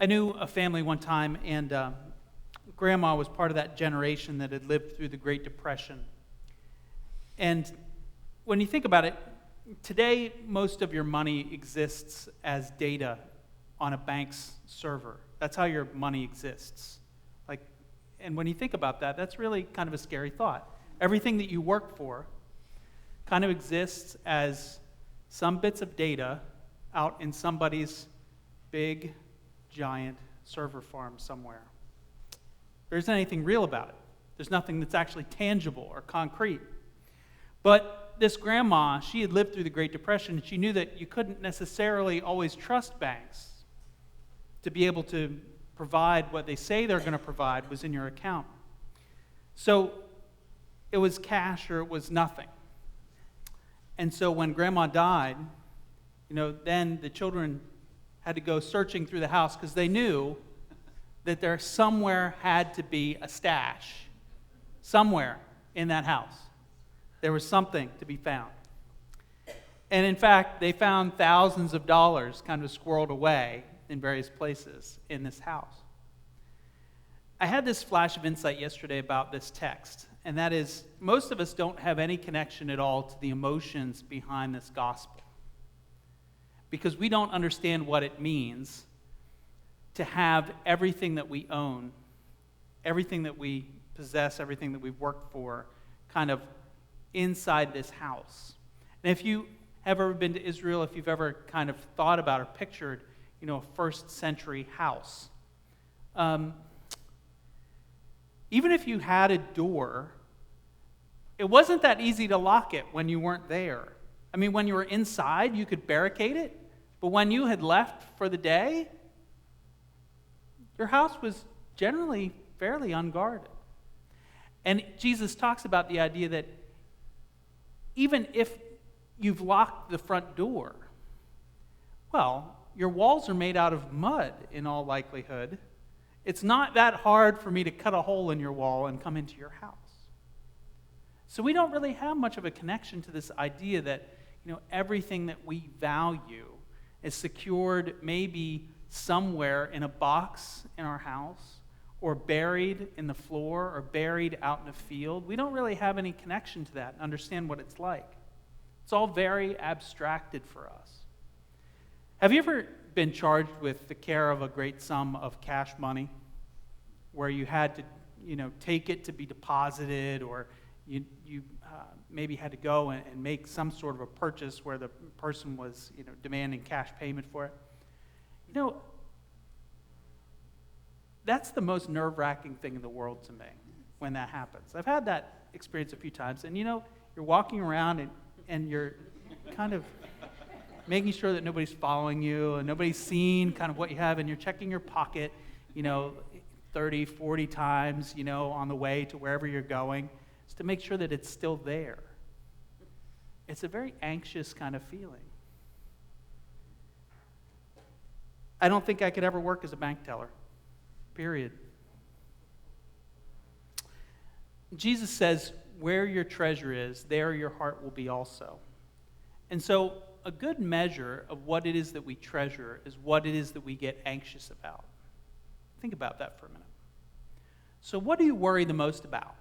I knew a family one time, and Grandma was part of that generation that had lived through the Great Depression. And when you think about it, today most of your money exists as data on a bank's server. That's how your money exists. And when you think about that, that's really kind of a scary thought. Everything that you work for kind of exists as some bits of data out in somebody's big, giant server farm somewhere. There isn't anything real about it. There's nothing that's actually tangible or concrete. But this grandma, she had lived through the Great Depression, and she knew that you couldn't necessarily always trust banks to be able to provide what they say they're going to provide was in your account. So it was cash or it was nothing. And so when Grandma died, then the children had to go searching through the house because they knew that there somewhere had to be a stash. Somewhere in that house. There was something to be found. And in fact, they found thousands of dollars kind of squirreled away in various places in this house. I had this flash of insight yesterday about this text, and that is, most of us don't have any connection at all to the emotions behind this gospel, because we don't understand what it means to have everything that we own, everything that we possess, everything that we've worked for, kind of inside this house. And if you have ever been to Israel, if you've ever kind of thought about or pictured a first century house. Even if you had a door, it wasn't that easy to lock it when you weren't there. I mean, when you were inside, you could barricade it, but when you had left for the day, your house was generally fairly unguarded. And Jesus talks about the idea that even if you've locked the front door, well, your walls are made out of mud in all likelihood. It's not that hard for me to cut a hole in your wall and come into your house. So we don't really have much of a connection to this idea that, everything that we value is secured maybe somewhere in a box in our house, or buried in the floor, or buried out in a field. We don't really have any connection to that and understand what it's like. It's all very abstracted for us. Have you ever been charged with the care of a great sum of cash money, where you had to, take it to be deposited, or you maybe had to go and make some sort of a purchase where the person was, demanding cash payment for it? That's the most nerve-wracking thing in the world to me when that happens. I've had that experience a few times, and you're walking around and you're kind of making sure that nobody's following you and nobody's seeing kind of what you have, and you're checking your pocket, 30, 40 times, on the way to wherever you're going, just to make sure that it's still there. It's a very anxious kind of feeling. I don't think I could ever work as a bank teller, period. Jesus says, where your treasure is, there your heart will be also. And so, a good measure of what it is that we treasure is what it is that we get anxious about. Think about that for a minute. So what do you worry the most about?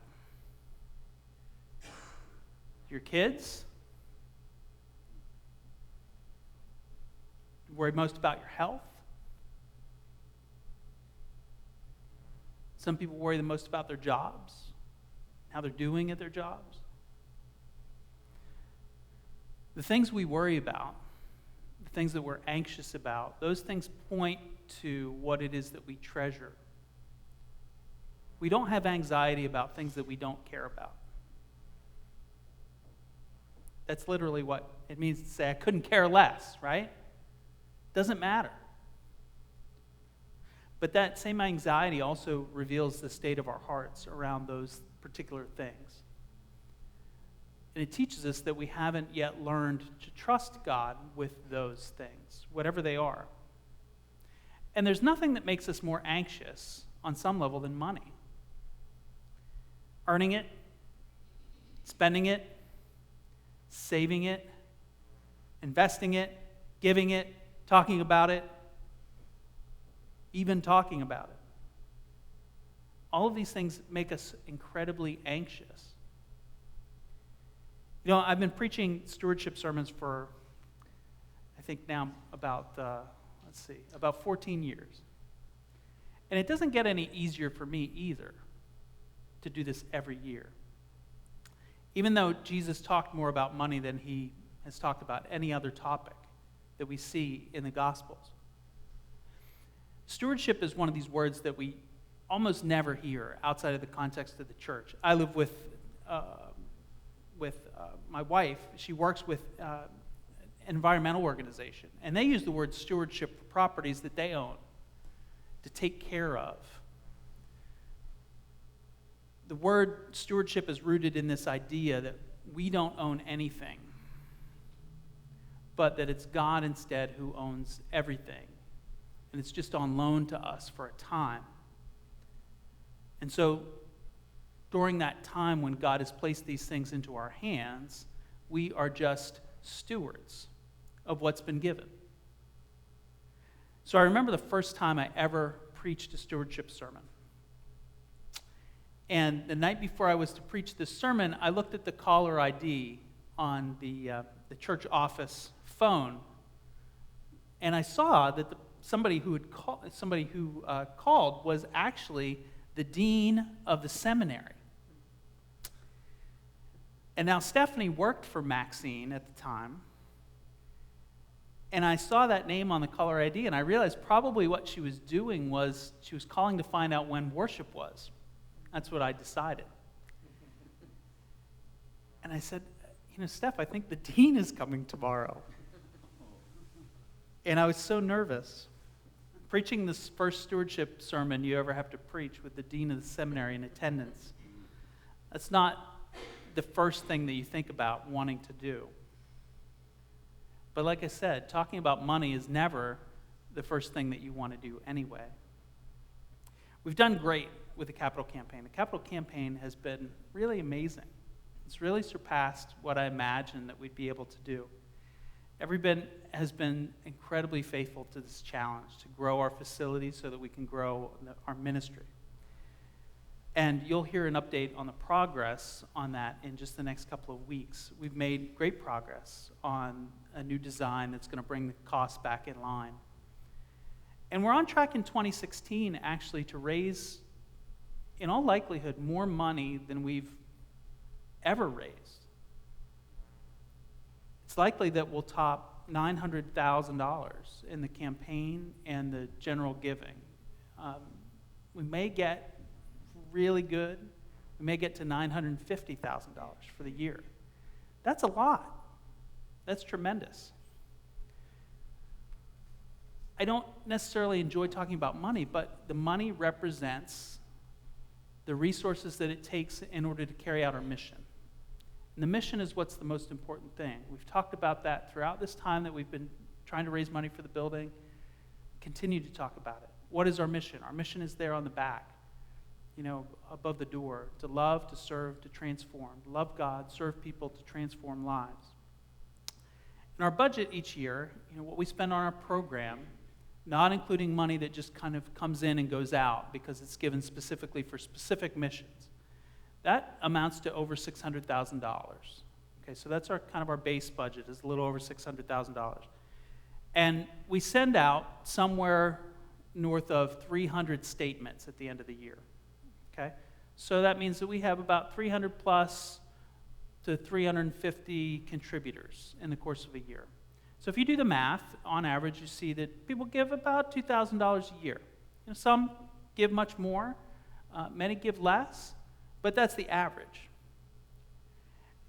Your kids? You worry most about your health? Some people worry the most about their jobs, how they're doing at their jobs. The things we worry about, the things that we're anxious about, those things point to what it is that we treasure. We don't have anxiety about things that we don't care about. That's literally what it means to say, I couldn't care less, right? Doesn't matter. But that same anxiety also reveals the state of our hearts around those particular things. And it teaches us that we haven't yet learned to trust God with those things, whatever they are. And there's nothing that makes us more anxious on some level than money. Earning it, spending it, saving it, investing it, giving it, talking about it. even talking about it. All of these things make us incredibly anxious. You know, I've been preaching stewardship sermons for, I think now about 14 years. And it doesn't get any easier for me either to do this every year. Even though Jesus talked more about money than he has talked about any other topic that we see in the Gospels. Stewardship is one of these words that we almost never hear outside of the context of the church. I live with my wife. She works with an environmental organization, and they use the word stewardship for properties that they own to take care of. The word stewardship is rooted in this idea that we don't own anything, but that it's God instead who owns everything, and it's just on loan to us for a time. And so during that time when God has placed these things into our hands, we are just stewards of what's been given. So I remember the first time I ever preached a stewardship sermon. And the night before I was to preach this sermon, I looked at the caller ID on the church office phone, and I saw that somebody who called was actually the dean of the seminary. And now Stephanie worked for Maxine at the time, and I saw that name on the caller ID, and I realized probably what she was doing was she was calling to find out when worship was. That's what I decided. And I said, Steph, I think the dean is coming tomorrow. And I was so nervous. Preaching this first stewardship sermon you ever have to preach with the dean of the seminary in attendance, that's not the first thing that you think about wanting to do. But like I said, talking about money is never the first thing that you want to do anyway. We've done great with the capital campaign. The capital campaign has been really amazing. It's really surpassed what I imagined that we'd be able to do. Everybody has been incredibly faithful to this challenge to grow our facilities so that we can grow our ministry. And you'll hear an update on the progress on that in just the next couple of weeks. We've made great progress on a new design that's going to bring the costs back in line. And we're on track in 2016 actually to raise, in all likelihood, more money than we've ever raised. It's likely that we'll top $900,000 in the campaign and the general giving. We may get really good. We may get to $950,000 for the year. That's a lot. That's tremendous. I don't necessarily enjoy talking about money, but the money represents the resources that it takes in order to carry out our mission. And the mission is what's the most important thing. We've talked about that throughout this time that we've been trying to raise money for the building. Continue to talk about it. What is our mission? Our mission is there on the back, above the door, to love, to serve, to transform. Love God, serve people, to transform lives. In our budget each year, what we spend on our program, not including money that just kind of comes in and goes out because it's given specifically for specific missions, that amounts to over $600,000. Okay, so that's our base budget is a little over $600,000. And we send out somewhere north of 300 statements at the end of the year. Okay? So that means that we have about 300 plus to 350 contributors in the course of a year. So if you do the math, on average, you see that people give about $2,000 a year. Some give much more, many give less, but that's the average.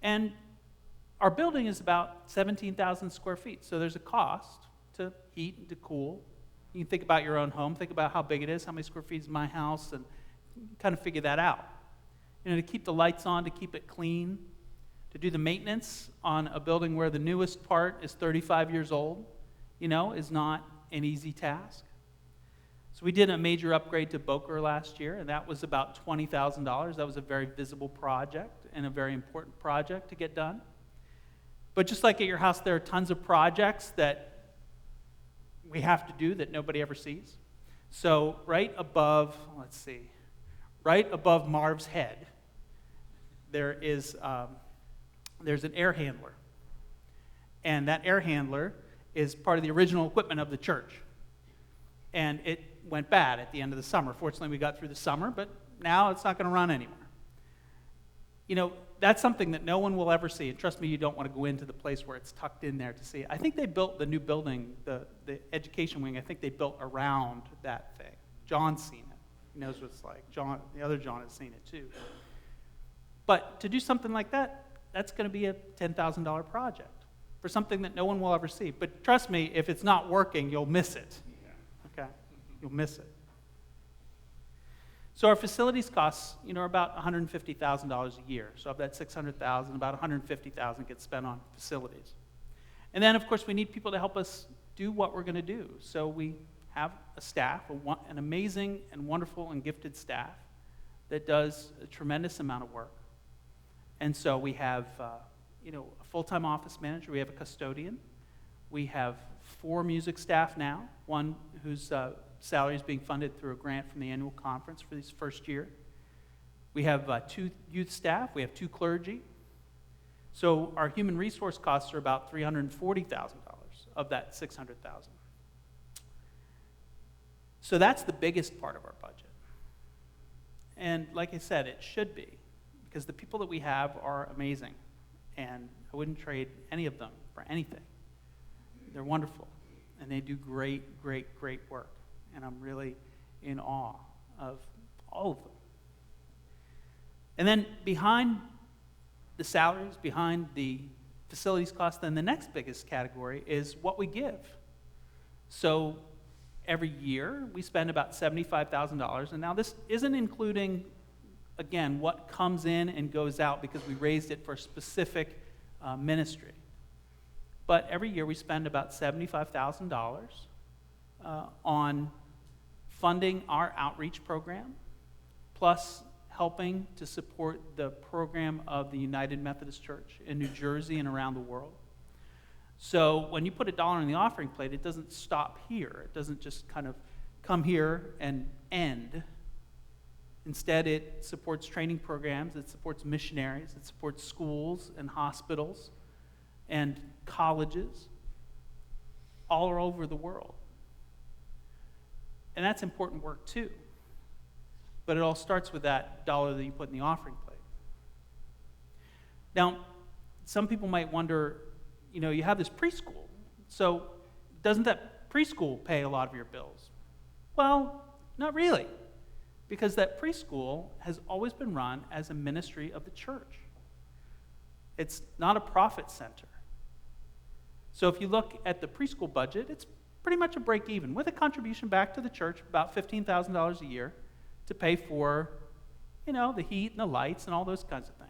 And our building is about 17,000 square feet, so there's a cost to heat and to cool. You can think about your own home, think about how big it is, how many square feet is my house, and kind of figure that out. To keep the lights on, to keep it clean, to do the maintenance on a building where the newest part is 35 years old, is not an easy task. So we did a major upgrade to Boker last year, and that was about $20,000. That was a very visible project and a very important project to get done. But just like at your house, there are tons of projects that we have to do that nobody ever sees. So right above Marv's head, there's an air handler. And that air handler is part of the original equipment of the church. And it went bad at the end of the summer. Fortunately, we got through the summer, but now it's not going to run anymore. You know, that's something that no one will ever see. And trust me, you don't want to go into the place where it's tucked in there to see it. I think they built the new building, the education wing, I think they built around that thing. John's seen it. He knows what it's like. The other John has seen it too. But to do something like that, that's going to be a $10,000 project for something that no one will ever see. But trust me, if it's not working, you'll miss it. Okay? You'll miss it. So our facilities costs, are about $150,000 a year. So of that $600,000, about $150,000 gets spent on facilities. And then, of course, we need people to help us do what we're going to do. So we have a staff, an amazing and wonderful and gifted staff that does a tremendous amount of work. And so we have, a full-time office manager. We have a custodian. We have 4 music staff now, one whose salary is being funded through a grant from the annual conference for this first year. We have 2 youth staff. We have 2 clergy. So our human resource costs are about $340,000 of that $600,000. So that's the biggest part of our budget. And like I said, it should be, because the people that we have are amazing, and I wouldn't trade any of them for anything. They're wonderful, and they do great, great, great work, and I'm really in awe of all of them. And then behind the salaries, behind the facilities costs, then the next biggest category is what we give. So every year we spend about $75,000, and now this isn't including, again, what comes in and goes out because we raised it for a specific ministry. But every year we spend about $75,000 on funding our outreach program, plus helping to support the program of the United Methodist Church in New Jersey and around the world. So when you put $1 in the offering plate, it doesn't stop here. It doesn't just kind of come here and end. Instead, it supports training programs, it supports missionaries, it supports schools and hospitals and colleges all over the world. And that's important work too. But it all starts with that $1 that you put in the offering plate. Now, some people might wonder, you have this preschool, so doesn't that preschool pay a lot of your bills? Well, not really, because that preschool has always been run as a ministry of the church. It's not a profit center. So if you look at the preschool budget, it's pretty much a break even, with a contribution back to the church, about $15,000 a year, to pay for, the heat and the lights and all those kinds of things.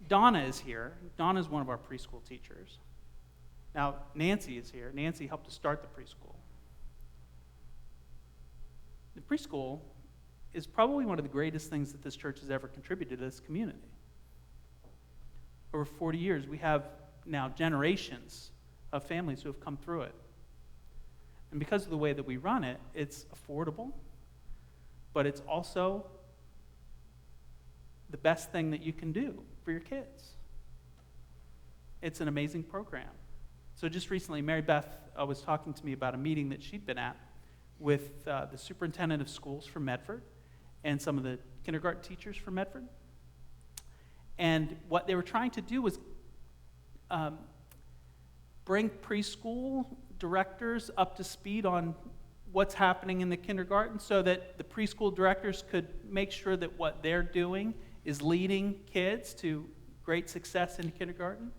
Donna is here. Donna is one of our preschool teachers. Now, Nancy is here. Nancy helped to start the preschool. The preschool is probably one of the greatest things that this church has ever contributed to this community. Over 40 years, we have now generations of families who have come through it. And because of the way that we run it, it's affordable, but it's also the best thing that you can do for your kids. It's an amazing program. So just recently, Mary Beth was talking to me about a meeting that she'd been at with the superintendent of schools for Medford and some of the kindergarten teachers for Medford. And what they were trying to do was bring preschool directors up to speed on what's happening in the kindergarten so that the preschool directors could make sure that what they're doing is leading kids to great success in kindergarten.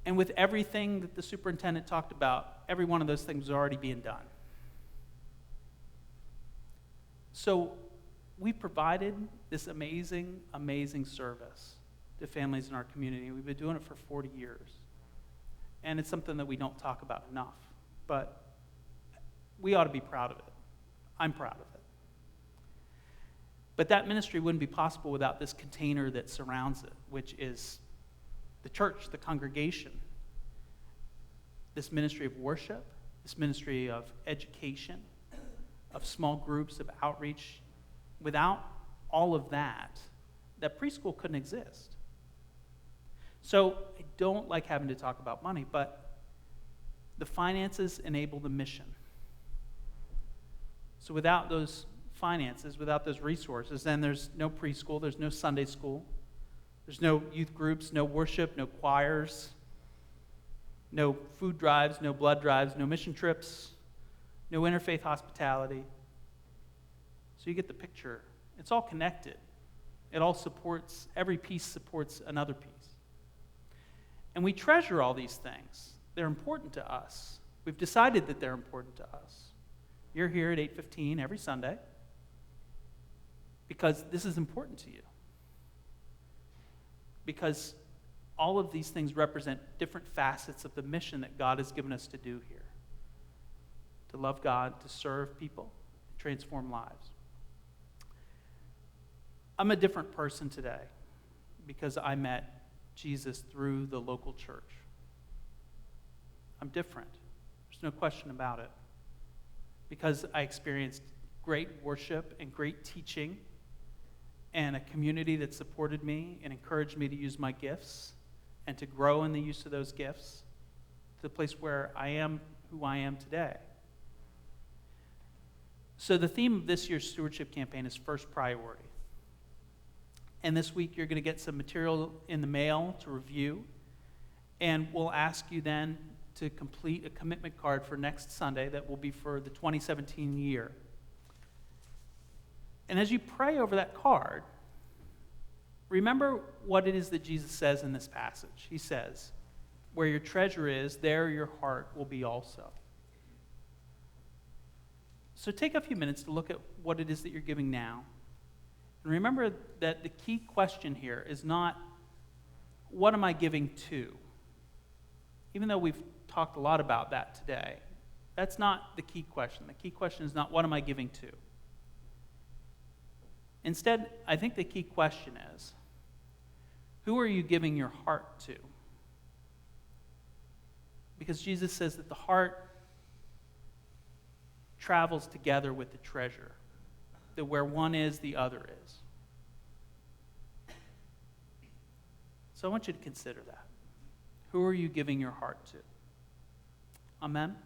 And with everything that the superintendent talked about, every one of those things was already being done. So we provided this amazing, amazing service to families in our community. We've been doing it for 40 years. And it's something that we don't talk about enough. But we ought to be proud of it. I'm proud of it. But that ministry wouldn't be possible without this container that surrounds it, which is the church, the congregation. This ministry of worship, this ministry of education, of small groups, of outreach. Without all of that, that preschool couldn't exist. So I don't like having to talk about money, but the finances enable the mission. So without those finances, without those resources, then there's no preschool, there's no Sunday school, there's no youth groups, no worship, no choirs, no food drives, no blood drives, no mission trips, no interfaith hospitality. So you get the picture. It's all connected. It all supports, every piece supports another piece. And we treasure all these things. They're important to us. We've decided that they're important to us. You're here at 8:15 every Sunday because this is important to you. Because all of these things represent different facets of the mission that God has given us to do here. To love God, to serve people, to transform lives. I'm a different person today because I met Jesus through the local church. I'm different. There's no question about it. Because I experienced great worship and great teaching and a community that supported me and encouraged me to use my gifts and to grow in the use of those gifts to the place where I am who I am today. So the theme of this year's stewardship campaign is first priority. And this week you're going to get some material in the mail to review. And we'll ask you then to complete a commitment card for next Sunday that will be for the 2017 year. And as you pray over that card, remember what it is that Jesus says in this passage. He says, where your treasure is, there your heart will be also. So take a few minutes to look at what it is that you're giving now. And remember that the key question here is not, what am I giving to? Even though we've talked a lot about that today, that's not the key question. The key question is not, what am I giving to? Instead, I think the key question is, who are you giving your heart to? Because Jesus says that the heart travels together with the treasure, that where one is, the other is. So I want you to consider that. Who are you giving your heart to? Amen?